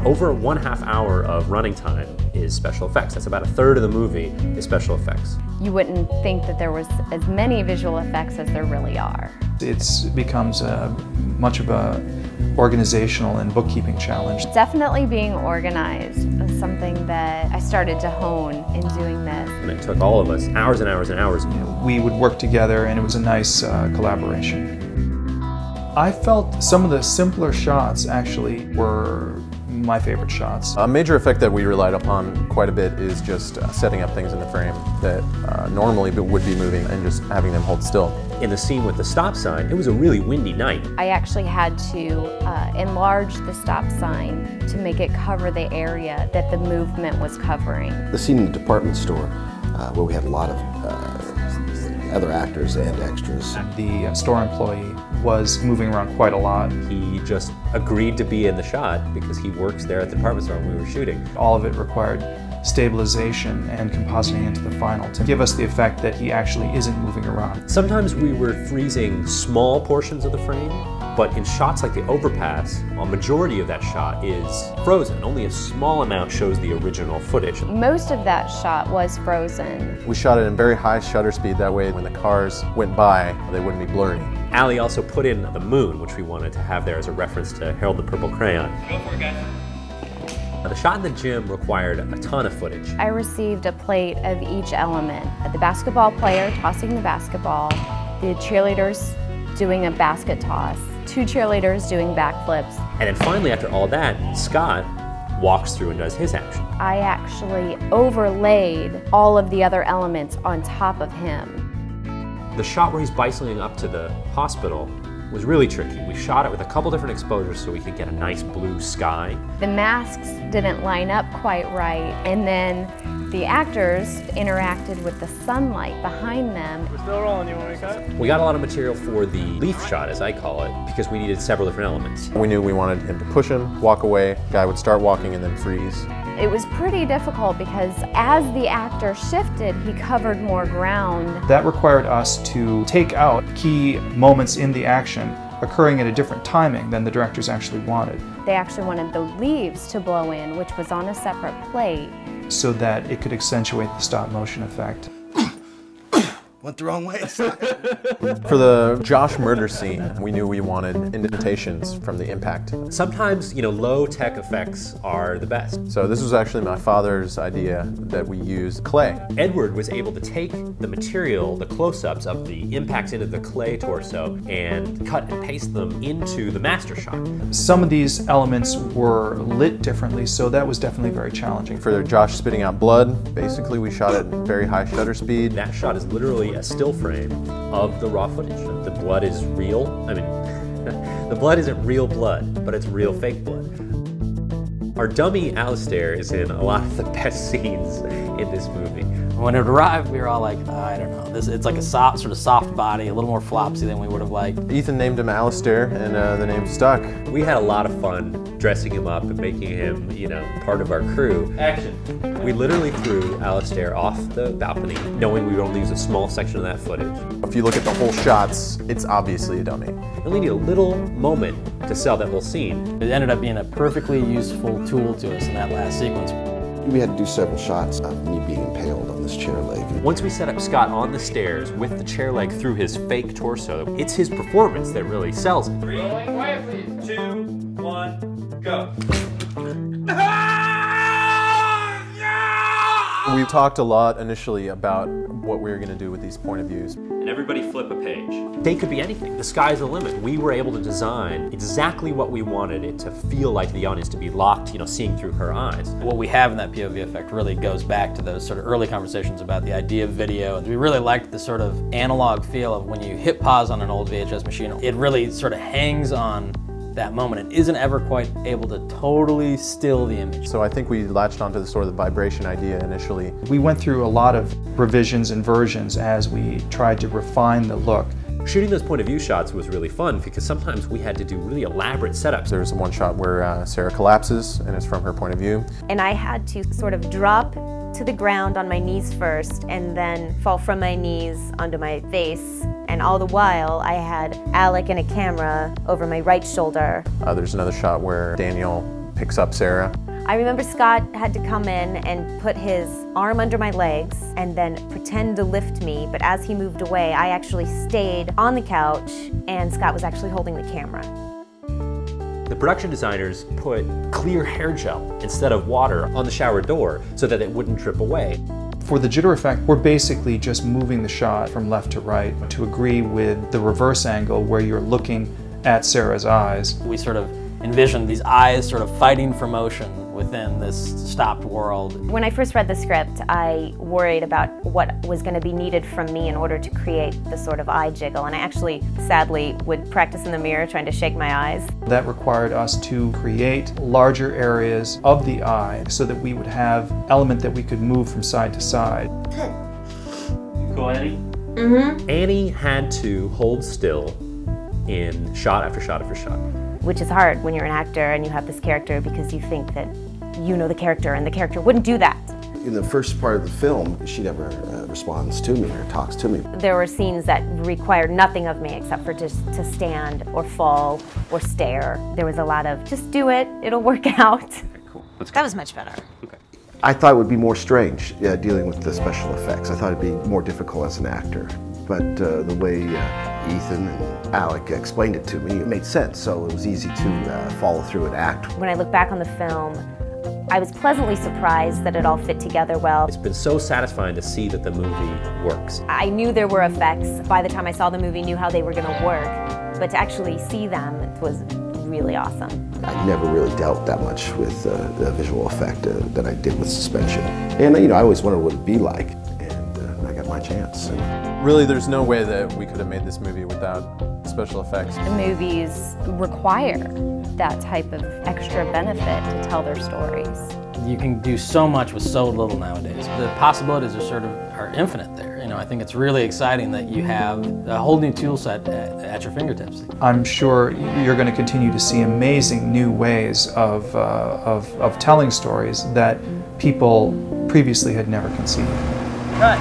Over 1/2 hour of running time is special effects. That's about 1/3 of the movie is special effects. You wouldn't think that there was as many visual effects as there really are. It becomes much of a organizational and bookkeeping challenge. Definitely being organized was something that I started to hone in doing this. And it took all of us hours and hours and hours. You know, we would work together and it was a nice collaboration. I felt some of the simpler shots actually were my favorite shots. A major effect that we relied upon quite a bit is just setting up things in the frame that normally would be moving and just having them hold still. In the scene with the stop sign, it was a really windy night. I actually had to enlarge the stop sign to make it cover the area that the movement was covering. The scene in the department store where we had a lot of other actors and extras. The store employee was moving around quite a lot. He just agreed to be in the shot because he works there at the department store when we were shooting. All of it required stabilization and compositing into the final to give us the effect that he actually isn't moving around. Sometimes we were freezing small portions of the frame, but in shots like the overpass, a majority of that shot is frozen. Only a small amount shows the original footage. Most of that shot was frozen. We shot it in very high shutter speed, that way when the cars went by, they wouldn't be blurry. Ali also put in the moon, which we wanted to have there as a reference to Harold the Purple Crayon. Go for it, guys. The shot in the gym required a ton of footage. I received a plate of each element. The basketball player tossing the basketball, the cheerleaders doing a basket toss, 2 cheerleaders doing backflips. And then finally, after all that, Scott walks through and does his action. I actually overlaid all of the other elements on top of him. The shot where he's bicycling up to the hospital was really tricky. We shot it with a couple different exposures so we could get a nice blue sky. The masks didn't line up quite right, and then the actors interacted with the sunlight behind them. We're still rolling, you want me to cut? We got a lot of material for the leaf shot, as I call it, because we needed several different elements. We knew we wanted him to push him, walk away, guy would start walking and then freeze. It was pretty difficult because as the actor shifted, he covered more ground. That required us to take out key moments in the action occurring at a different timing than the directors actually wanted. They actually wanted the leaves to blow in, which was on a separate plate, so that it could accentuate the stop motion effect. Went the wrong way. For the Josh murder scene, we knew we wanted indentations from the impact. Sometimes, low-tech effects are the best. So this was actually my father's idea that we use clay. Edward was able to take the material, the close-ups of the impacts into the clay torso, and cut and paste them into the master shot. Some of these elements were lit differently, so that was definitely very challenging. For Josh spitting out blood, basically we shot it at very high shutter speed. That shot is literally a still frame of the raw footage. The blood is real. I mean, the blood isn't real blood, but it's real fake blood. Our dummy Alistair is in a lot of the best scenes in this movie. When it arrived, we were all like, I don't know, it's like a sort of soft body, a little more flopsy than we would have liked. Ethan named him Alistair, and the name stuck. We had a lot of fun dressing him up and making him, part of our crew. Action. We literally threw Alistair off the balcony, knowing we would only use a small section of that footage. If you look at the whole shots, it's obviously a dummy. And we need a little moment to sell that whole scene. It ended up being a perfectly useful tool to us in that last sequence. We had to do several shots of me being impaled on this chair leg. Once we set up Scott on the stairs with the chair leg through his fake torso, it's his performance that really sells it. Rolling quiet, please. 2, 1, go. We talked a lot initially about what we were going to do with these point of views. And everybody flip a page. They could be anything. The sky's the limit. We were able to design exactly what we wanted it to feel like the audience, to be locked, seeing through her eyes. What we have in that POV effect really goes back to those sort of early conversations about the idea of video. And we really liked the sort of analog feel of when you hit pause on an old VHS machine. It really sort of hangs on that moment and isn't ever quite able to totally still the image. So I think we latched onto the sort of the vibration idea initially. We went through a lot of revisions and versions as we tried to refine the look. Shooting those point of view shots was really fun because sometimes we had to do really elaborate setups. There's one shot where Sarah collapses and it's from her point of view. And I had to sort of drop to the ground on my knees first and then fall from my knees onto my face. And all the while I had Alec and a camera over my right shoulder. There's another shot where Daniel picks up Sarah. I remember Scott had to come in and put his arm under my legs and then pretend to lift me, but as he moved away, I actually stayed on the couch and Scott was actually holding the camera. The production designers put clear hair gel instead of water on the shower door so that it wouldn't drip away. For the jitter effect, we're basically just moving the shot from left to right to agree with the reverse angle where you're looking at Sarah's eyes. We sort of envisioned these eyes sort of fighting for motion within this stopped world. When I first read the script, I worried about what was going to be needed from me in order to create the sort of eye jiggle, and I actually, sadly, would practice in the mirror trying to shake my eyes. That required us to create larger areas of the eye so that we would have element that we could move from side to side. Cool, Annie? Mm-hmm. Annie had to hold still in shot after shot after shot. Which is hard when you're an actor and you have this character because you think that you know the character and the character wouldn't do that. In the first part of the film, she never responds to me or talks to me. There were scenes that required nothing of me except for just to stand or fall or stare. There was a lot of, just do it, it'll work out. Okay, cool. That was much better. Okay. I thought it would be more strange dealing with the special effects. I thought it'd be more difficult as an actor. But the way Ethan and Alec explained it to me, it made sense, so it was easy to follow through and act. When I look back on the film, I was pleasantly surprised that it all fit together well. It's been so satisfying to see that the movie works. I knew there were effects. By the time I saw the movie, knew how they were going to work. But to actually see them was really awesome. I never really dealt that much with the visual effect that I did with suspension. And I always wondered what it'd be like, and I got my chance. Really, there's no way that we could have made this movie without special effects. The movies require that type of extra benefit to tell their stories. You can do so much with so little nowadays. The possibilities are infinite there. I think it's really exciting that you have a whole new tool set at your fingertips. I'm sure you're going to continue to see amazing new ways of telling stories that people previously had never conceived. Cut.